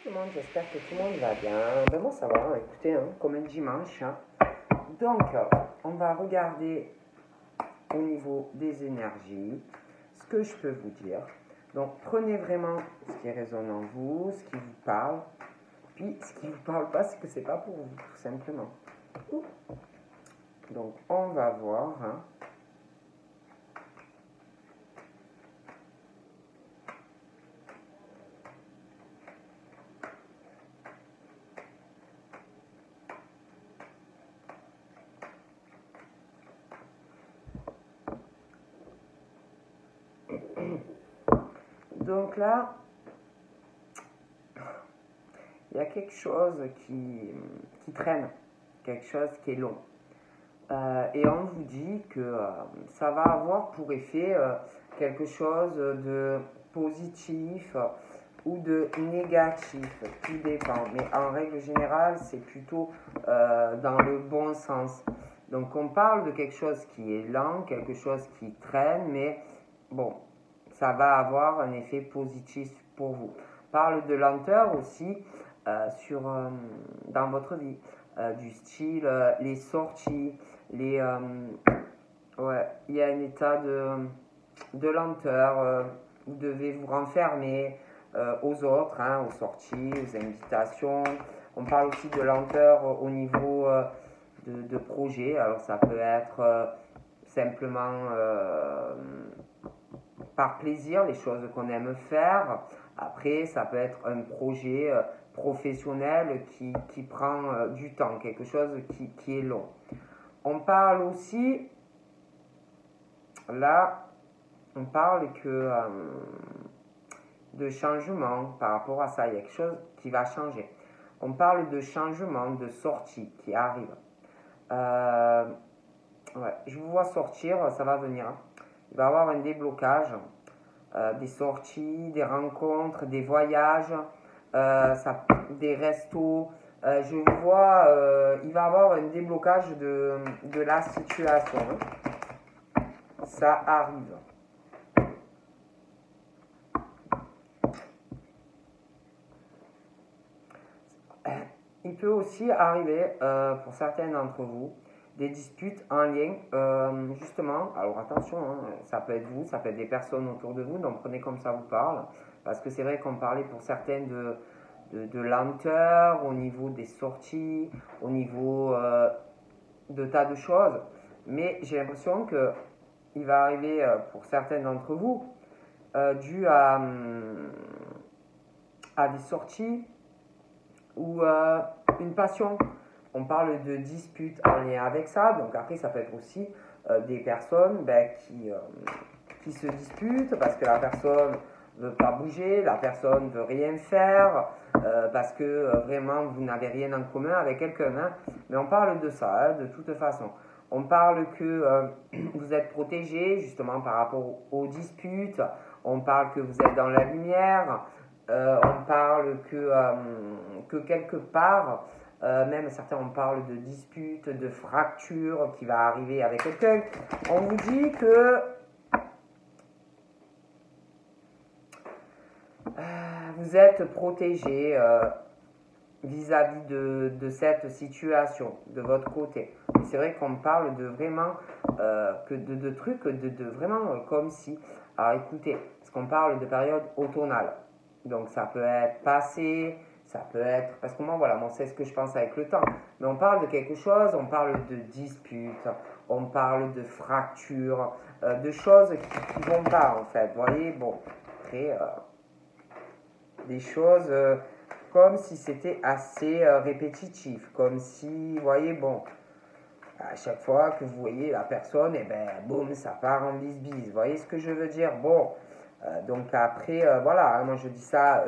tout le monde, j'espère que tout le monde va bien. Ben moi ça va, écoutez, comme un dimanche. Donc, on va regarder au niveau des énergies ce que je peux vous dire. Donc, prenez vraiment ce qui résonne en vous, ce qui vous parle. Puis, ce qui ne vous parle pas, c'est que c'est pas pour vous, tout simplement. Donc, on va voir. Donc là, il y a quelque chose qui traîne, quelque chose qui est long. Et on vous dit que ça va avoir pour effet quelque chose de positif ou de négatif, tout dépend. Mais en règle générale, c'est plutôt dans le bon sens. Donc on parle de quelque chose qui est lent, quelque chose qui traîne, mais bon, ça va avoir un effet positif pour vous. On parle de lenteur aussi dans votre vie, du style les sorties, ouais, il y a un état de lenteur, vous devez vous renfermer aux autres, aux sorties, aux invitations. On parle aussi de lenteur au niveau de projet. Alors ça peut être simplement par plaisir, les choses qu'on aime faire. Après, ça peut être un projet professionnel qui prend du temps, quelque chose qui est long. On parle aussi, là, on parle que de changement par rapport à ça. Il y a quelque chose qui va changer. On parle de changement, de sortie qui arrive. Ouais, je vous vois sortir, ça va venir. Il va y avoir un déblocage, des sorties, des rencontres, des voyages, des restos. Je vous vois, il va y avoir un déblocage de la situation. Ça arrive. Il peut aussi arriver, pour certains d'entre vous, des disputes en lien, justement, alors attention, ça peut être vous, ça peut être des personnes autour de vous, donc prenez comme ça vous parle, parce que c'est vrai qu'on parlait pour certains de lenteur, au niveau des sorties, au niveau de tas de choses, mais j'ai l'impression qu'il va arriver pour certains d'entre vous, dû à des sorties ou une passion. On parle de disputes en lien avec ça, donc après ça peut être aussi des personnes qui se disputent parce que la personne ne veut pas bouger, la personne ne veut rien faire, parce que vraiment vous n'avez rien en commun avec quelqu'un. Mais on parle de ça, de toute façon. On parle que vous êtes protégé justement par rapport aux disputes, on parle que vous êtes dans la lumière, on parle que quelque part, même certains on parle de dispute, de fracture qui va arriver avec quelqu'un. On vous dit que vous êtes protégé vis-à-vis de cette situation, de votre côté. Et c'est vrai qu'on parle de vraiment de trucs, de vraiment comme si. Alors écoutez, parce qu'on parle de période automnale. Donc ça peut être passé, ça peut être. Parce que moi, voilà, moi, c'est ce que je pense avec le temps. Mais on parle de quelque chose, on parle de dispute, on parle de fracture, de choses qui ne vont pas en fait. Vous voyez, bon, après, des choses comme si c'était assez répétitif, comme si, vous voyez, bon, à chaque fois que vous voyez la personne, et ben, boum, ça part en bisbise. Vous voyez ce que je veux dire? Bon, donc après, voilà, moi je dis ça,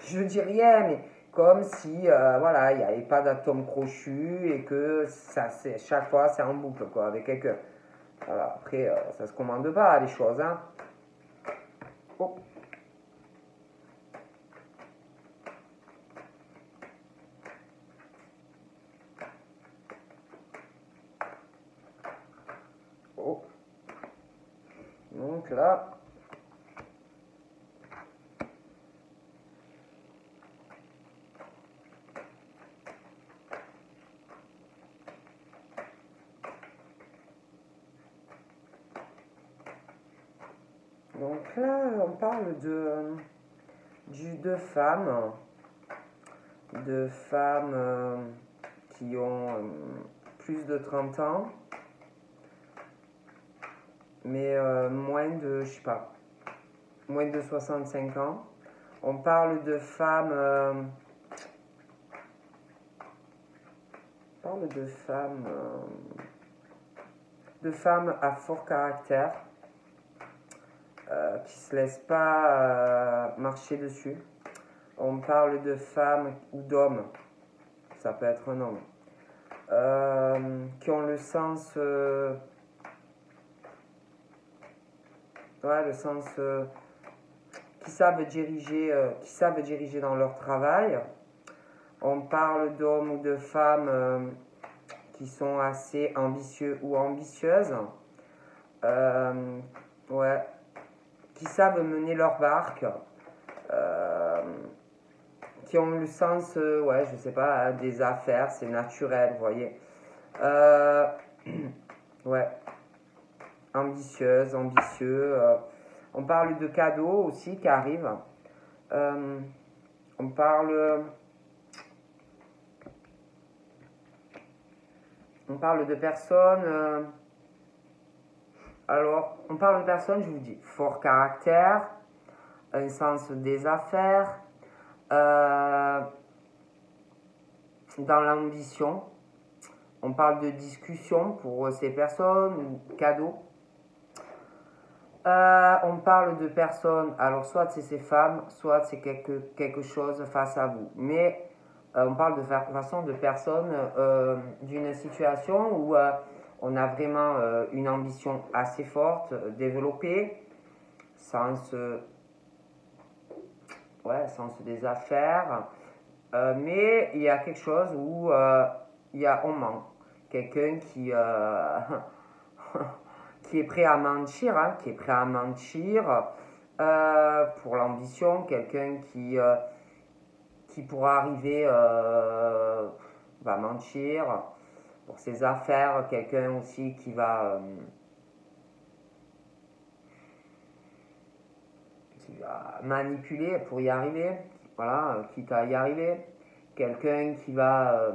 je dis rien, mais comme si, voilà, il n'y avait pas d'atome crochu et que ça, chaque fois c'est en boucle, quoi, avec quelqu'un. Voilà, après, ça se commande pas, les choses, hein. Oh. Oh. Donc là, Donc là, on parle de femmes, qui ont plus de 30 ans, mais moins de, je sais pas, moins de 65 ans. On parle de femmes, de femmes à fort caractère, qui se laissent pas marcher dessus. On parle de femmes ou d'hommes, ça peut être un homme, qui ont le sens, qui savent diriger dans leur travail. On parle d'hommes ou de femmes qui sont assez ambitieux ou ambitieuses, qui savent mener leur barque, qui ont le sens, je sais pas, des affaires, c'est naturel, vous voyez. Ambitieuse, ambitieux. On parle de cadeaux aussi qui arrivent. On parle de personnes. Alors, on parle de personnes, je vous dis, fort caractère, un sens des affaires, dans l'ambition. On parle de discussion pour ces personnes, ou cadeaux. On parle de personnes, alors soit c'est ces femmes, soit c'est quelque chose face à vous. Mais on parle de façon de personnes d'une situation où on a vraiment une ambition assez forte, développée, sens des affaires. Mais il y a quelque chose où on manque. Quelqu'un qui qui est prêt à mentir, pour l'ambition, quelqu'un qui pourra arriver va mentir pour ses affaires, quelqu'un aussi qui va manipuler pour y arriver, voilà, quitte à y arriver, quelqu'un qui va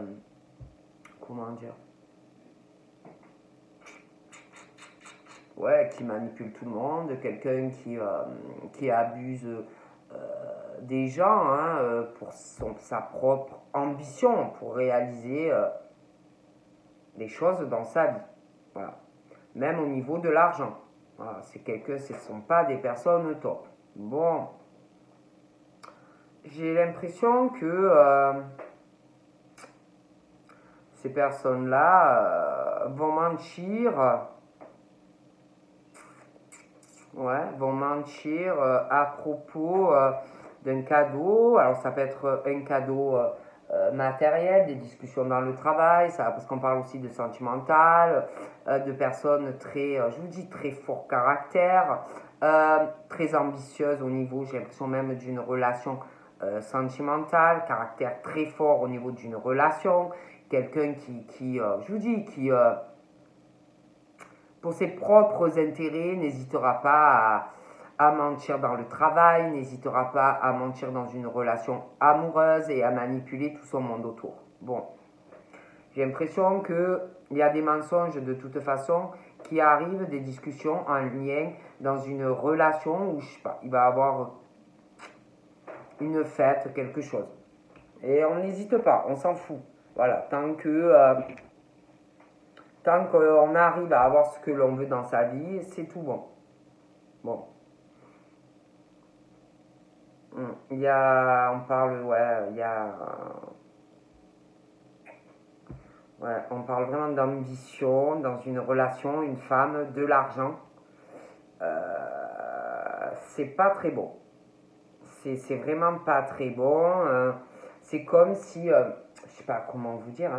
qui manipule tout le monde, quelqu'un qui abuse des gens pour sa propre ambition, pour réaliser des choses dans sa vie. Voilà. Même au niveau de l'argent. Voilà, ce ne sont pas des personnes top. Bon, j'ai l'impression que ces personnes-là vont mentir. Vont mentir à propos d'un cadeau. Alors ça peut être un cadeau matériel, des discussions dans le travail, parce qu'on parle aussi de sentimental, de personnes très, je vous dis, très fort caractère, très ambitieuses au niveau, j'ai l'impression même d'une relation sentimentale, caractère très fort au niveau d'une relation, quelqu'un qui je vous dis, qui pour ses propres intérêts, n'hésitera pas à mentir dans le travail, n'hésitera pas à mentir dans une relation amoureuse et à manipuler tout son monde autour. Bon, j'ai l'impression qu'il y a des mensonges de toute façon qui arrivent, des discussions en lien dans une relation où, je sais pas, il va y avoir une fête, quelque chose. Et on n'hésite pas, on s'en fout. Voilà, tant qu'on arrive à avoir ce que l'on veut dans sa vie, c'est tout bon. Bon. On parle vraiment d'ambition dans une relation, une femme, de l'argent. C'est pas très bon. C'est vraiment pas très bon. C'est comme si, je sais pas comment vous dire,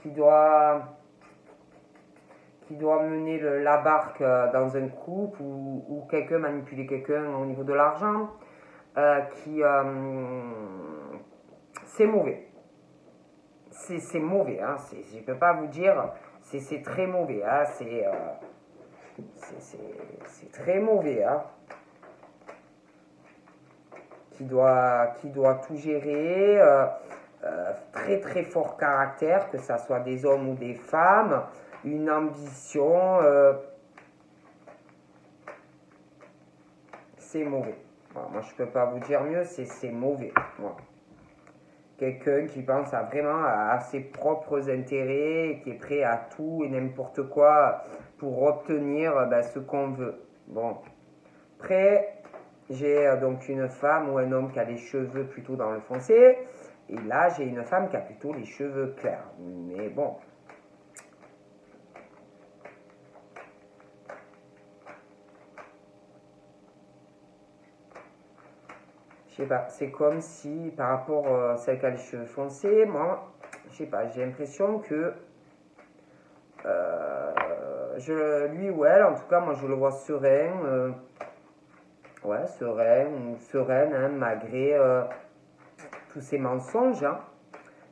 qui doit mener la barque dans un couple ou quelqu'un manipuler quelqu'un au niveau de l'argent, c'est mauvais. C'est mauvais, je ne peux pas vous dire, c'est très mauvais, C'est très mauvais, hein. Qui doit tout gérer, très très fort caractère, que ce soit des hommes ou des femmes, une ambition, c'est mauvais. Voilà, moi je peux pas vous dire mieux, c'est mauvais. Voilà. Quelqu'un qui pense vraiment à ses propres intérêts, qui est prêt à tout et n'importe quoi pour obtenir ce qu'on veut. Bon, après, j'ai donc une femme ou un homme qui a les cheveux plutôt dans le foncé, et là j'ai une femme qui a plutôt les cheveux clairs. Mais bon. Je sais pas, c'est comme si par rapport à celle qui a les cheveux foncés, moi, je sais pas, j'ai l'impression que lui ou elle, en tout cas, moi je le vois serein, ouais, serein ou sereine, hein, malgré tous ces mensonges, hein,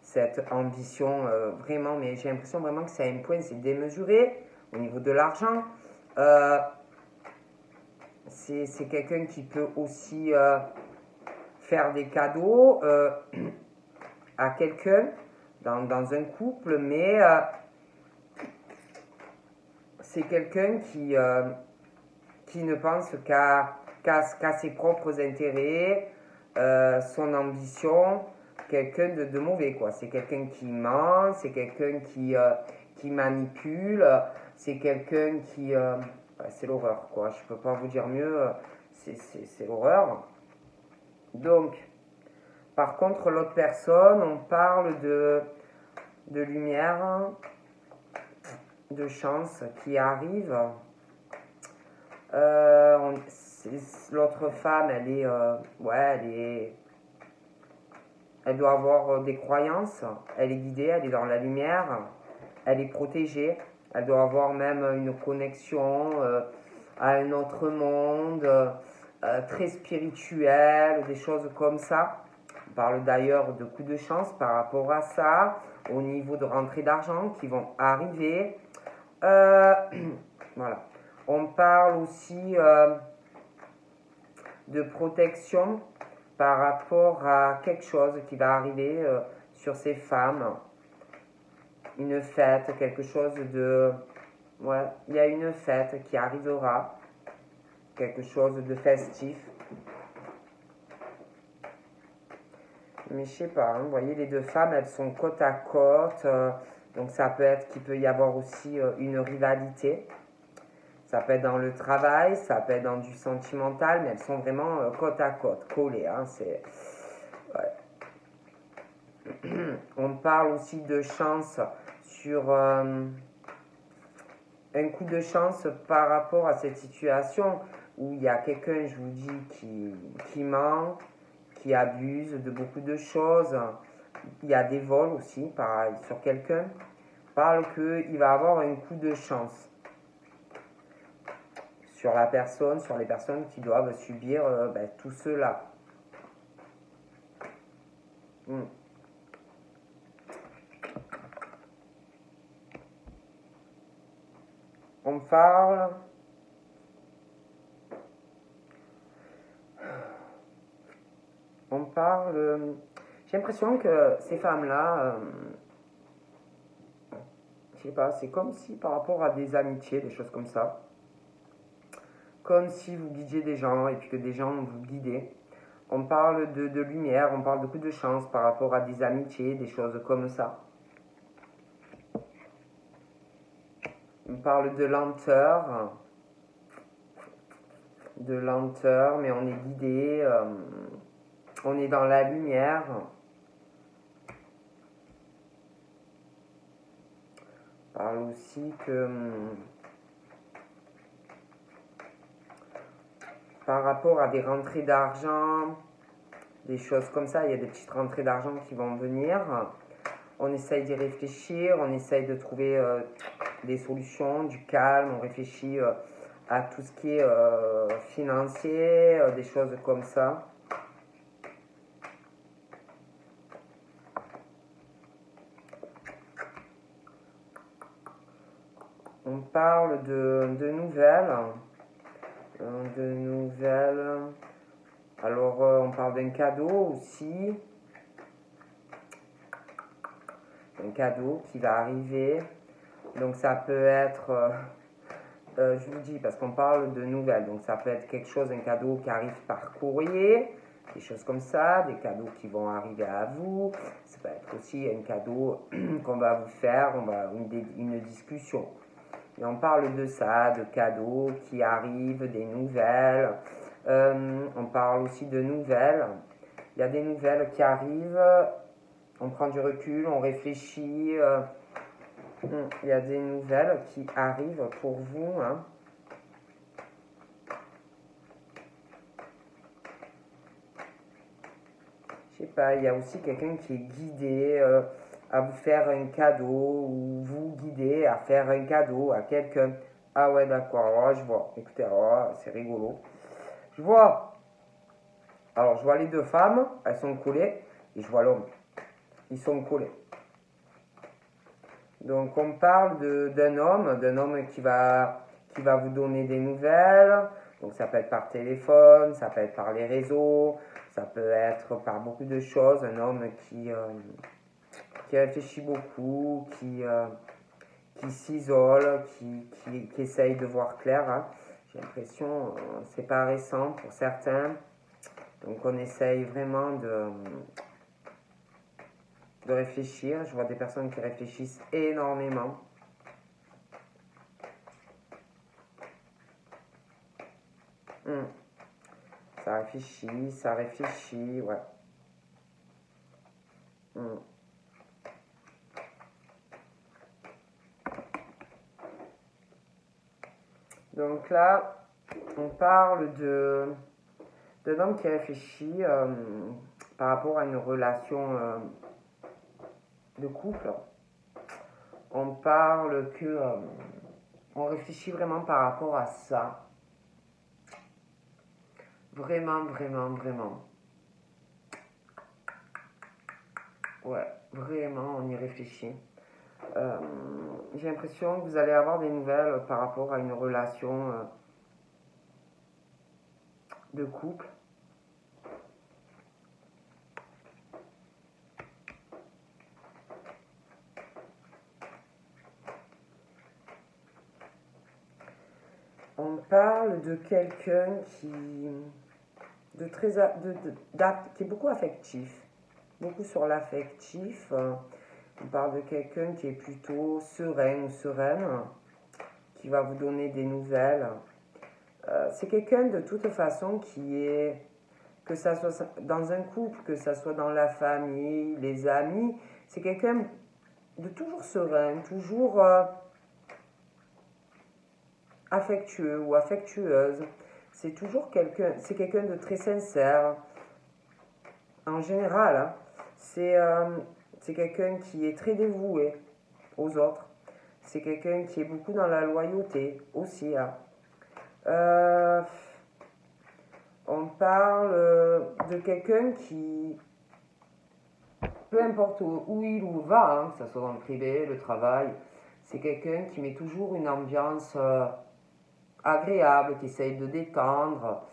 cette ambition vraiment, mais j'ai l'impression vraiment que c'est à un point, c'est démesuré au niveau de l'argent. C'est quelqu'un qui peut aussi faire des cadeaux à quelqu'un dans un couple, mais c'est quelqu'un qui ne pense qu'à ses propres intérêts, son ambition, quelqu'un de mauvais, quoi. C'est quelqu'un qui ment, c'est quelqu'un qui manipule, c'est quelqu'un qui... c'est l'horreur, quoi. Je peux pas vous dire mieux, c'est l'horreur. Donc, par contre, l'autre personne, on parle de lumière, de chance qui arrive. L'autre femme, elle doit avoir des croyances, elle est guidée, elle est dans la lumière, elle est protégée, elle doit avoir même une connexion à un autre monde, très spirituel, des choses comme ça. On parle d'ailleurs de coups de chance par rapport à ça, au niveau de rentrée d'argent qui vont arriver. Voilà. On parle aussi de protection par rapport à quelque chose qui va arriver sur ces femmes. Une fête, quelque chose de... Ouais, il y a une fête qui arrivera. Quelque chose de festif. Mais je sais pas, hein, vous voyez, les deux femmes, elles sont côte à côte. Donc ça peut être qu'il peut y avoir aussi une rivalité. Ça peut être dans le travail, ça peut être dans du sentimental, mais elles sont vraiment côte à côte, collées. Hein, ouais. On parle aussi de chance sur un coup de chance par rapport à cette situation où il y a quelqu'un, je vous dis, qui ment, qui abuse de beaucoup de choses. Il y a des vols aussi, pareil, sur quelqu'un. Parle qu'il va avoir un coup de chance sur la personne, sur les personnes qui doivent subir tout cela. On parle j'ai l'impression que ces femmes-là, je sais pas, c'est comme si par rapport à des amitiés, des choses comme ça, comme si vous guidiez des gens et puis que des gens vous guidaient. On parle de lumière, on parle de coups de chance par rapport à des amitiés, des choses comme ça. On parle de lenteur, mais on est guidé, on est dans la lumière. On parle aussi que par rapport à des rentrées d'argent, des choses comme ça, il y a des petites rentrées d'argent qui vont venir. On essaye d'y réfléchir, on essaye de trouver des solutions, du calme, on réfléchit à tout ce qui est financier, des choses comme ça. On parle de nouvelles. De nouvelles. Alors, on parle d'un cadeau aussi. Un cadeau qui va arriver. Donc, ça peut être... je vous dis, parce qu'on parle de nouvelles. Donc, ça peut être quelque chose, un cadeau qui arrive par courrier. Des choses comme ça, des cadeaux qui vont arriver à vous. Ça peut être aussi un cadeau qu'on va vous faire, une discussion. Et on parle de ça, de cadeaux qui arrivent, des nouvelles. On parle aussi de nouvelles. Il y a des nouvelles qui arrivent. On prend du recul, on réfléchit. Il y a des nouvelles qui arrivent pour vous. Hein. Je sais pas, il y a aussi quelqu'un qui est guidé à vous faire un cadeau ou vous guider à faire un cadeau à quelqu'un. Ah ouais, d'accord, je vois. Écoutez, c'est rigolo. Je vois. Alors, je vois les deux femmes, elles sont collées, et je vois l'homme. Ils sont collés. Donc, on parle d'un homme qui va vous donner des nouvelles. Donc, ça peut être par téléphone, ça peut être par les réseaux, ça peut être par beaucoup de choses. Un homme qui réfléchit beaucoup, qui s'isole, qui essaye de voir clair. Hein. J'ai l'impression, c'est pas récent pour certains. Donc on essaye vraiment de réfléchir. Je vois des personnes qui réfléchissent énormément. Ça réfléchit, ouais. Donc là, on parle d'un homme qui réfléchit par rapport à une relation de couple. On parle que on réfléchit vraiment par rapport à ça. Vraiment, vraiment, vraiment. Ouais, vraiment, on y réfléchit. J'ai l'impression que vous allez avoir des nouvelles par rapport à une relation de couple. On parle de quelqu'un qui est beaucoup affectif, beaucoup sur l'affectif. On parle de quelqu'un qui est plutôt serein ou sereine, qui va vous donner des nouvelles. C'est quelqu'un de toute façon qui est, que ça soit dans un couple, que ça soit dans la famille, les amis, c'est quelqu'un de toujours serein, toujours affectueux ou affectueuse. C'est toujours quelqu'un de très sincère. En général, hein, c'est quelqu'un qui est très dévoué aux autres. C'est quelqu'un qui est beaucoup dans la loyauté aussi. Hein. On parle de quelqu'un qui, peu importe où il ou va, hein, que ce soit dans le privé, le travail, c'est quelqu'un qui met toujours une ambiance agréable, qui essaye de détendre.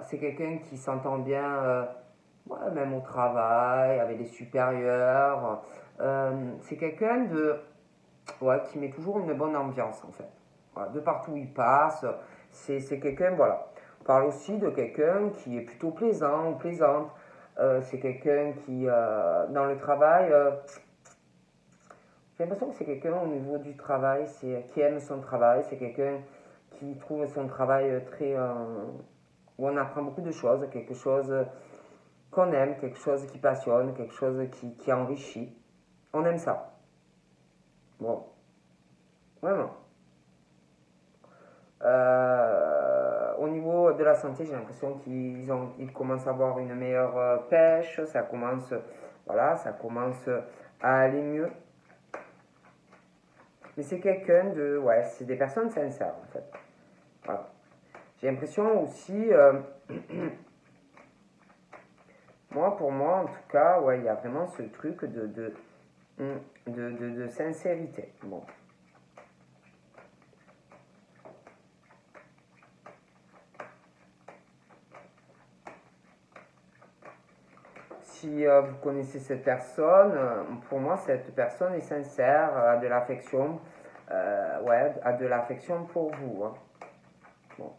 C'est quelqu'un qui s'entend bien, même au travail, avec les supérieurs. C'est quelqu'un qui met toujours une bonne ambiance, en fait. Voilà, de partout où il passe, c'est quelqu'un, voilà. On parle aussi de quelqu'un qui est plutôt plaisant ou plaisante. C'est quelqu'un qui, dans le travail, j'ai l'impression que c'est quelqu'un au niveau du travail, qui aime son travail. C'est quelqu'un qui trouve son travail très... où on apprend beaucoup de choses, quelque chose qu'on aime, quelque chose qui passionne, quelque chose qui enrichit. On aime ça. Bon, vraiment. Au niveau de la santé, j'ai l'impression qu'ils commencent à avoir une meilleure pêche, ça commence à aller mieux. Mais c'est quelqu'un c'est des personnes sincères en fait. Voilà. J'ai l'impression aussi, pour moi en tout cas, il y a vraiment ce truc de sincérité. Bon. si vous connaissez cette personne, pour moi, cette personne est sincère, a de l'affection, ouais, a de l'affection pour vous. Hein. Bon.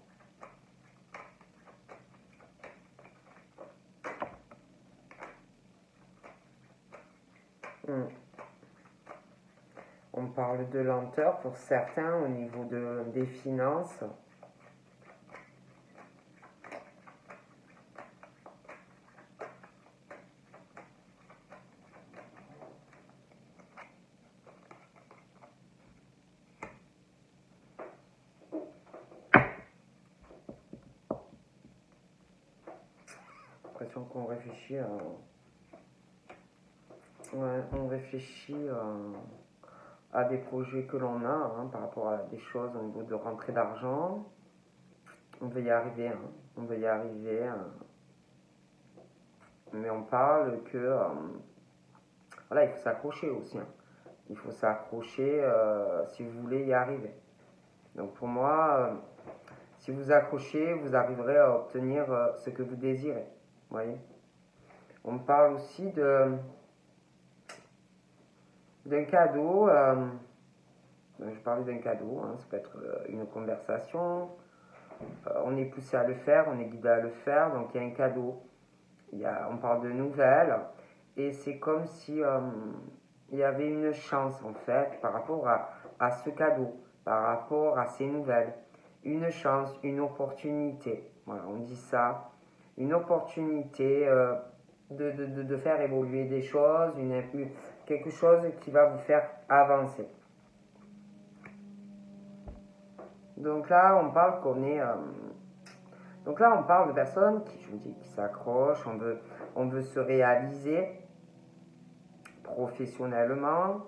On parle de lenteur pour certains au niveau des finances. L'impression qu'on réfléchit ouais, on réfléchit à des projets que l'on a hein, par rapport à des choses au niveau de rentrée d'argent. On veut y arriver, hein, on veut y arriver. Mais on parle que voilà, il faut s'accrocher aussi. Hein. Il faut s'accrocher si vous voulez y arriver. Donc pour moi, si vous accrochez, vous arriverez à obtenir ce que vous désirez. Voyez. On parle aussi d'un cadeau. Je parlais d'un cadeau. Hein, ça peut être une conversation. On est poussé à le faire, on est guidé à le faire. Donc il y a un cadeau. On parle de nouvelles. Et c'est comme si il y avait une chance en fait par rapport à ce cadeau, par rapport à ces nouvelles. Une chance, une opportunité. Voilà, on dit ça. Une opportunité de faire évoluer des choses, quelque chose qui va vous faire avancer. Donc là, on parle qu'on est... donc là, on parle de personnes qui, je vous dis, qui s'accrochent, on veut se réaliser professionnellement,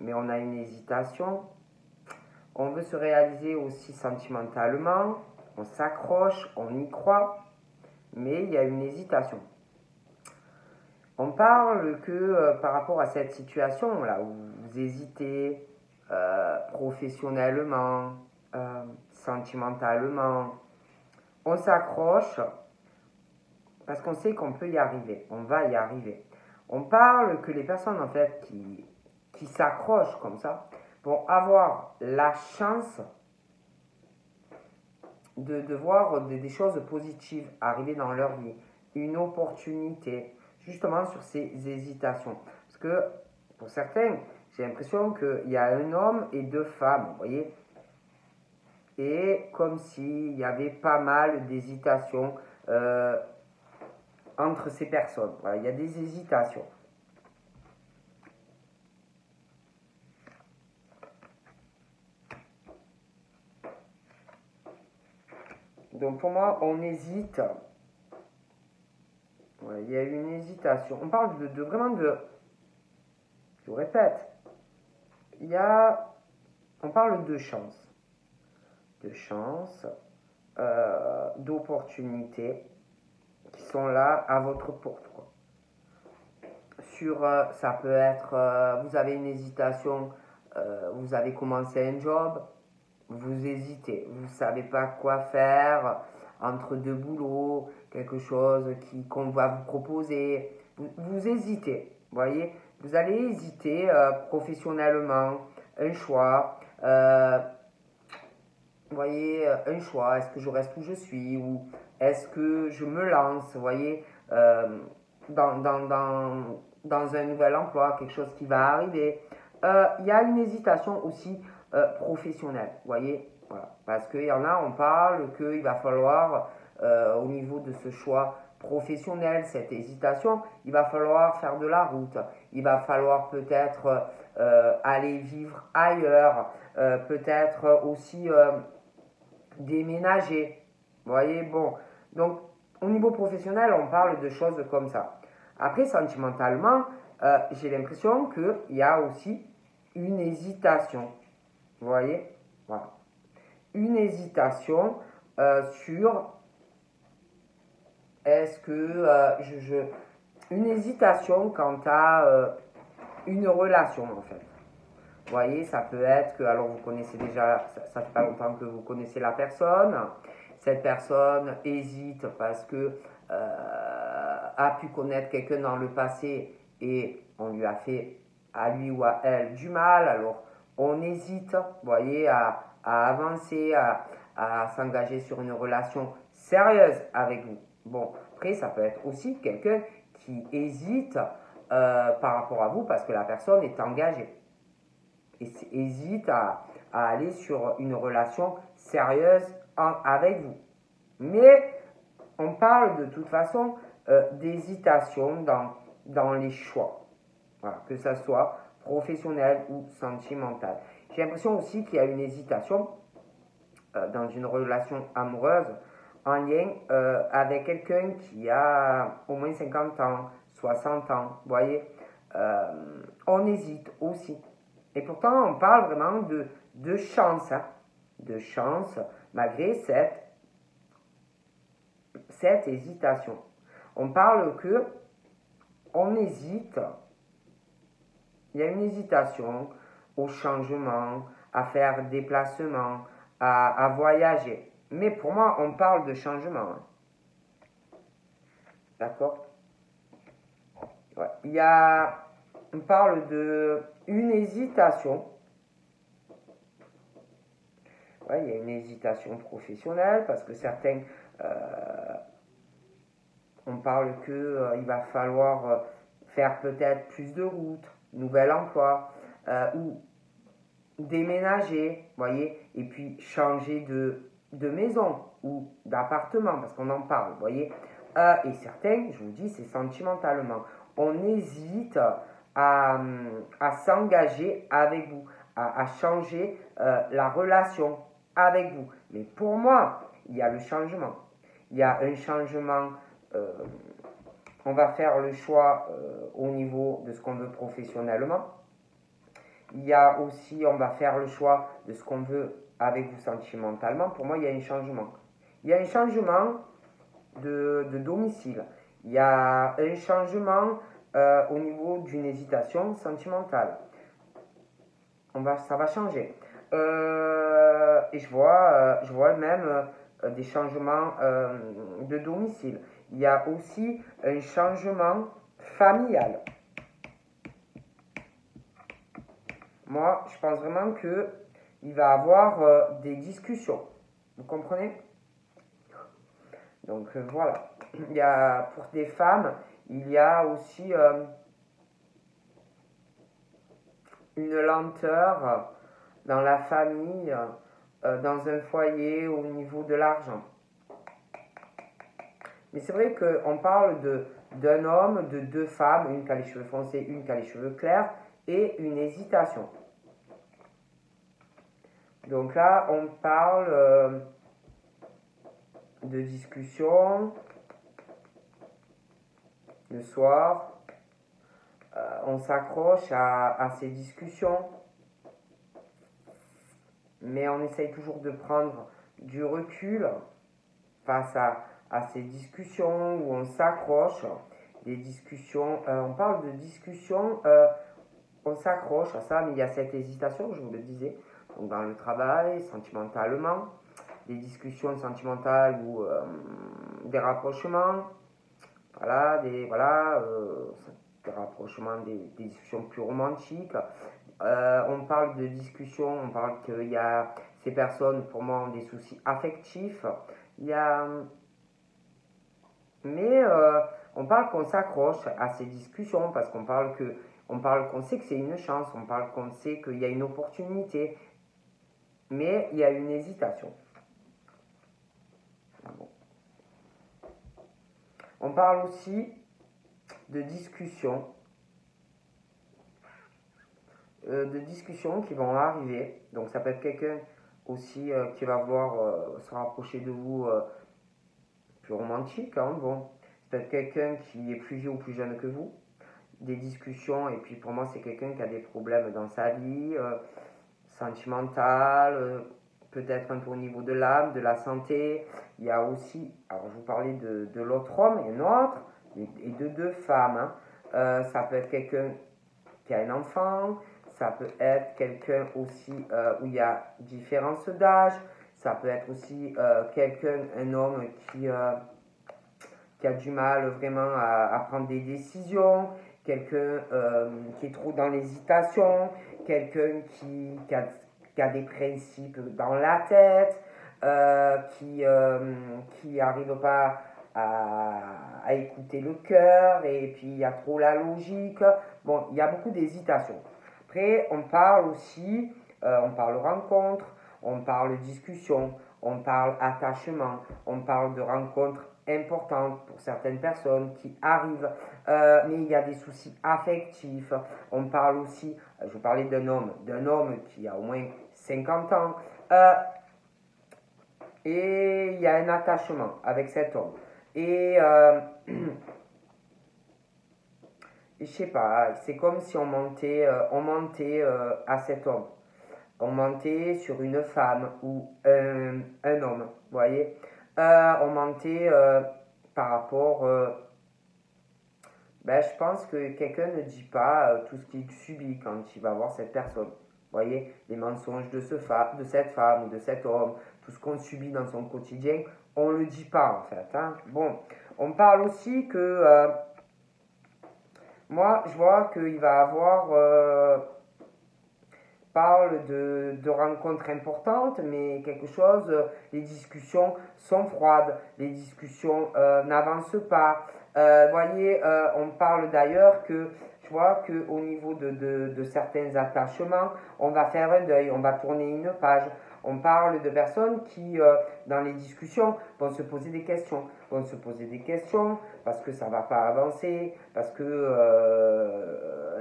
mais on a une hésitation. On veut se réaliser aussi sentimentalement, on s'accroche, on y croit, mais il y a une hésitation. On parle que par rapport à cette situation là où vous hésitez professionnellement, sentimentalement, on s'accroche parce qu'on sait qu'on peut y arriver, on va y arriver. On parle que les personnes en fait qui s'accrochent comme ça vont avoir la chance de voir des choses positives arriver dans leur vie, une opportunité, justement sur ces hésitations. Parce que pour certains, j'ai l'impression qu'il y a un homme et deux femmes, vous voyez, et comme s'il y avait pas mal d'hésitations entre ces personnes. Voilà, il y a des hésitations. Donc pour moi, on hésite. Ouais, il y a une hésitation. On parle vraiment de... Je vous répète. On parle de chance. De chance, d'opportunités qui sont là à votre porte. Quoi. Ça peut être, vous avez une hésitation, vous avez commencé un job, vous hésitez, vous ne savez pas quoi faire entre deux boulots, quelque chose qu'on va vous proposer, vous hésitez, voyez, vous allez hésiter professionnellement, un choix, vous voyez, un choix, est-ce que je reste où je suis ou est-ce que je me lance, vous voyez, dans un nouvel emploi, quelque chose qui va arriver. Il y a une hésitation aussi professionnelle, vous voyez, voilà. Parce qu'il y en a, on parle qu'il va falloir, au niveau de ce choix professionnel, cette hésitation, il va falloir faire de la route, il va falloir peut-être aller vivre ailleurs, peut-être aussi déménager, vous voyez, bon, donc au niveau professionnel, on parle de choses comme ça. Après, sentimentalement, j'ai l'impression qu'il y a aussi une hésitation. Vous voyez? Voilà. Une hésitation sur est-ce que une hésitation quant à une relation en fait. Vous voyez, ça peut être que, alors vous connaissez déjà, ça fait pas longtemps que vous connaissez la personne, cette personne hésite parce que a pu connaître quelqu'un dans le passé et on lui a fait à lui ou à elle du mal, alors on hésite, vous voyez, à avancer, à s'engager sur une relation sérieuse avec vous. Bon, après, ça peut être aussi quelqu'un qui hésite par rapport à vous parce que la personne est engagée et hésite à aller sur une relation sérieuse avec vous. Mais on parle de toute façon d'hésitation dans les choix, voilà, que ce soit professionnel ou sentimental. J'ai l'impression aussi qu'il y a une hésitation dans une relation amoureuse en lien avec quelqu'un qui a au moins 50 ans, 60 ans, vous voyez, on hésite aussi. Et pourtant, on parle vraiment de chance, hein, de chance, malgré cette hésitation. On parle que on hésite, il y a une hésitation au changement, à faire des déplacements, à voyager. Mais pour moi, on parle de changement. Hein. D'accord? Ouais. On parle de une hésitation. Ouais, il y a une hésitation professionnelle parce que certains, on parle qu'il va falloir faire peut-être plus de routes, nouvel emploi, ou déménager, voyez, et puis changer de maison ou d'appartement, parce qu'on en parle, voyez. Et certains, je vous dis, c'est sentimentalement. On hésite à s'engager avec vous, à changer la relation avec vous. Mais pour moi, il y a le changement. Il y a un changement, on va faire le choix au niveau de ce qu'on veut professionnellement. Il y a aussi, on va faire le choix de ce qu'on veut avec vous sentimentalement. Pour moi, il y a un changement. Il y a un changement de domicile. Il y a un changement au niveau d'une hésitation sentimentale. Ça va changer. Et je vois même des changements de domicile. Il y a aussi un changement familial. Moi, je pense vraiment qu'il va y avoir des discussions. Vous comprenez? Donc voilà. Il y a, pour des femmes, il y a aussi une lenteur dans la famille, dans un foyer au niveau de l'argent. Mais c'est vrai qu'on parle d'un homme, de deux femmes, une qui a les cheveux foncés, une qui a les cheveux clairs, et une hésitation. Donc là, on parle de discussion le soir. On s'accroche à ces discussions, mais on essaye toujours de prendre du recul face à ces discussions où on s'accroche. Des discussions, on parle de discussions, on s'accroche à ça, mais il y a cette hésitation, je vous le disais. Donc dans le travail, sentimentalement, des discussions sentimentales ou des rapprochements, des rapprochements, des discussions plus romantiques. On parle de discussions, on parle qu'il y a ces personnes, pour moi, ont des soucis affectifs. Mais on parle qu'on s'accroche à ces discussions parce qu'on parle qu'on sait que c'est une chance, on parle qu'on sait qu'il y a une opportunité, mais il y a une hésitation. Bon. On parle aussi de discussions qui vont arriver. Donc ça peut être quelqu'un aussi qui va vouloir se rapprocher de vous, plus romantique. Hein, bon. Ça peut être quelqu'un qui est plus vieux ou plus jeune que vous. Des discussions, et puis pour moi c'est quelqu'un qui a des problèmes dans sa vie, sentimentale, peut-être un peu au niveau de l'âme, de la santé. Il y a aussi, alors je vous parlais de l'autre homme et un autre, et de deux femmes. Hein. Ça peut être quelqu'un qui a un enfant, ça peut être quelqu'un aussi où il y a différence d'âge, ça peut être aussi quelqu'un, un homme qui a du mal vraiment à prendre des décisions, quelqu'un qui est trop dans l'hésitation, quelqu'un qui a des principes dans la tête, qui n'arrive pas à écouter le cœur, et puis il y a trop la logique. Bon, il y a beaucoup d'hésitation. Après, on parle aussi, on parle rencontre, on parle discussion, on parle attachement, on parle de rencontres importantes pour certaines personnes qui arrivent, mais il y a des soucis affectifs. On parle aussi, je parlais d'un homme qui a au moins 50 ans, et il y a un attachement avec cet homme. Et je sais pas, c'est comme si on montait à cet homme. On montait sur une femme ou un homme, vous voyez. On montait par rapport... je pense que quelqu'un ne dit pas tout ce qu'il subit quand il va voir cette personne. Vous voyez, les mensonges de cette femme ou de cet homme, tout ce qu'on subit dans son quotidien, on ne le dit pas en fait. Hein. Bon, on parle aussi que... moi, je vois qu'il va avoir... parle de rencontres importantes, mais quelque chose, les discussions sont froides, les discussions n'avancent pas. Voyez, on parle d'ailleurs que je vois qu'au niveau de certains attachements, on va faire un deuil, on va tourner une page. On parle de personnes qui, dans les discussions, vont se poser des questions. Vont se poser des questions parce que ça ne va pas avancer, parce que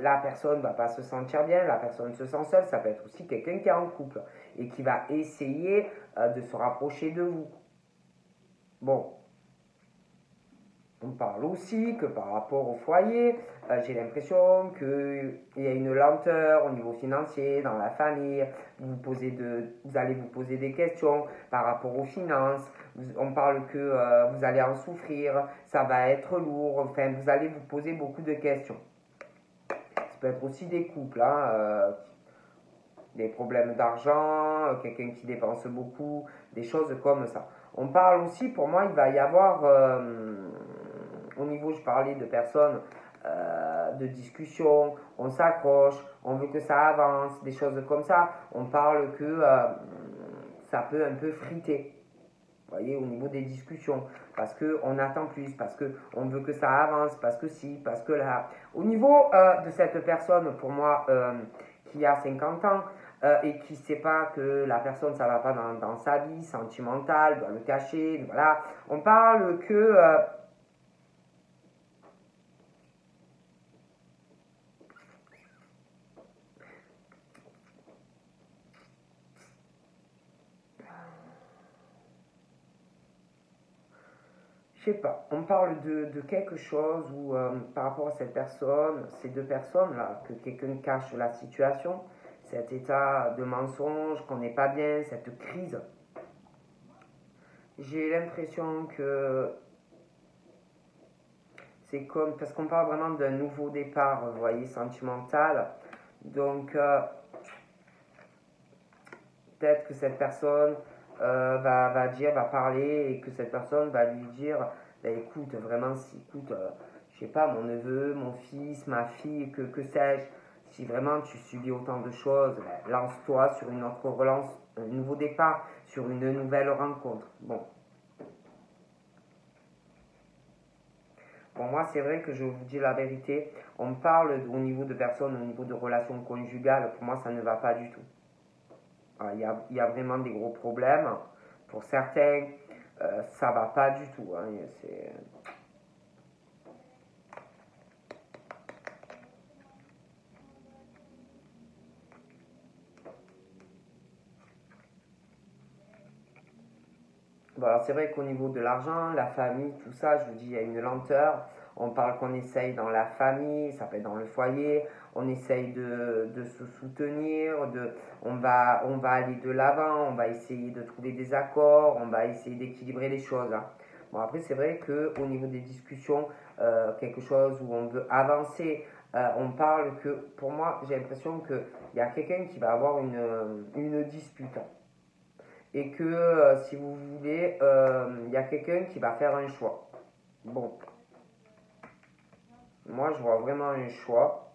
la personne ne va pas se sentir bien, la personne se sent seule. Ça peut être aussi quelqu'un qui est en couple et qui va essayer de se rapprocher de vous. Bon. On parle aussi que par rapport au foyer, j'ai l'impression qu'il y a une lenteur au niveau financier, dans la famille. Vous allez vous poser des questions par rapport aux finances. On parle que vous allez en souffrir, ça va être lourd. Enfin, vous allez vous poser beaucoup de questions. Ça peut être aussi des couples, hein, des problèmes d'argent, quelqu'un qui dépense beaucoup, des choses comme ça. On parle aussi, pour moi, il va y avoir... au niveau, je parlais de personnes, de discussion, on s'accroche, on veut que ça avance, des choses comme ça. On parle que ça peut un peu friter, vous voyez, au niveau des discussions, parce qu'on attend plus, parce qu'on veut que ça avance, parce que si, parce que là. Au niveau de cette personne, pour moi, qui a 50 ans, et qui ne sait pas que la personne, ça ne va pas dans sa vie sentimentale, doit le cacher, voilà. On parle que... je sais pas, on parle de quelque chose où, par rapport à cette personne, ces deux personnes-là, que quelqu'un cache la situation, cet état de mensonge, qu'on n'est pas bien, cette crise. J'ai l'impression que c'est comme, parce qu'on parle vraiment d'un nouveau départ, vous voyez, sentimental. Donc, peut-être que cette personne va parler, et que cette personne va lui dire, ben, écoute, vraiment, écoute, je sais pas, mon neveu, mon fils, ma fille, que sais-je, si vraiment tu subis autant de choses, ben, lance-toi sur une autre relance, un nouveau départ, sur une nouvelle rencontre. Bon, moi, c'est vrai que je vous dis la vérité, on parle au niveau de personnes, au niveau de relations conjugales, pour moi, ça ne va pas du tout. Il y a vraiment des gros problèmes. Pour certains, ça va pas du tout. Hein. Bon, alors c'est vrai qu'au niveau de l'argent, la famille, tout ça, je vous dis, il y a une lenteur. On parle qu'on essaye dans la famille, ça peut être dans le foyer, on essaye de se soutenir, on va aller de l'avant, on va essayer de trouver des accords, on va essayer d'équilibrer les choses. Hein. Bon, après, c'est vrai qu'au niveau des discussions, quelque chose où on veut avancer, on parle que, pour moi, j'ai l'impression qu'il y a quelqu'un qui va avoir une dispute. Et que, si vous voulez, il y a quelqu'un qui va faire un choix. Bon. Moi, je vois vraiment un choix.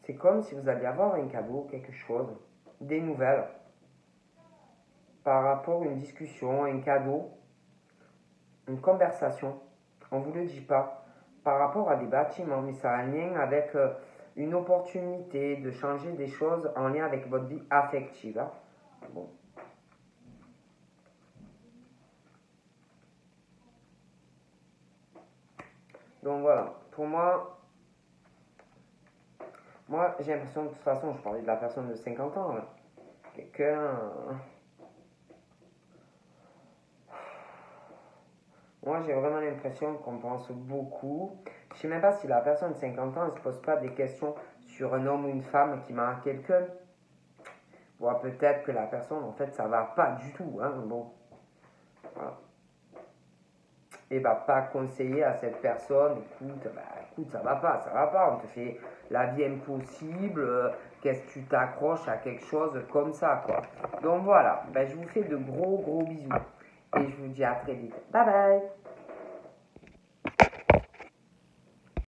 C'est comme si vous alliez avoir un cadeau, quelque chose, des nouvelles, par rapport à une discussion, un cadeau, une conversation. On ne vous le dit pas. Par rapport à des bâtiments, mais ça a un lien avec une opportunité de changer des choses en lien avec votre vie affective. Hein. Bon. Donc voilà, pour moi j'ai l'impression que de toute façon, je parlais de la personne de 50 ans, là. Quelqu'un. Moi j'ai vraiment l'impression qu'on pense beaucoup. Je sais même pas si la personne de 50 ans, elle se pose pas des questions sur un homme ou une femme qui marque quelqu'un. Bon, peut-être que la personne, en fait, ça va pas du tout. Hein, bon, voilà. Et va pas conseiller à cette personne, écoute, ça va pas, on te fait la vie impossible, qu'est-ce que tu t'accroches à quelque chose comme ça, quoi. Donc voilà, je vous fais de gros bisous et je vous dis à très vite. Bye bye.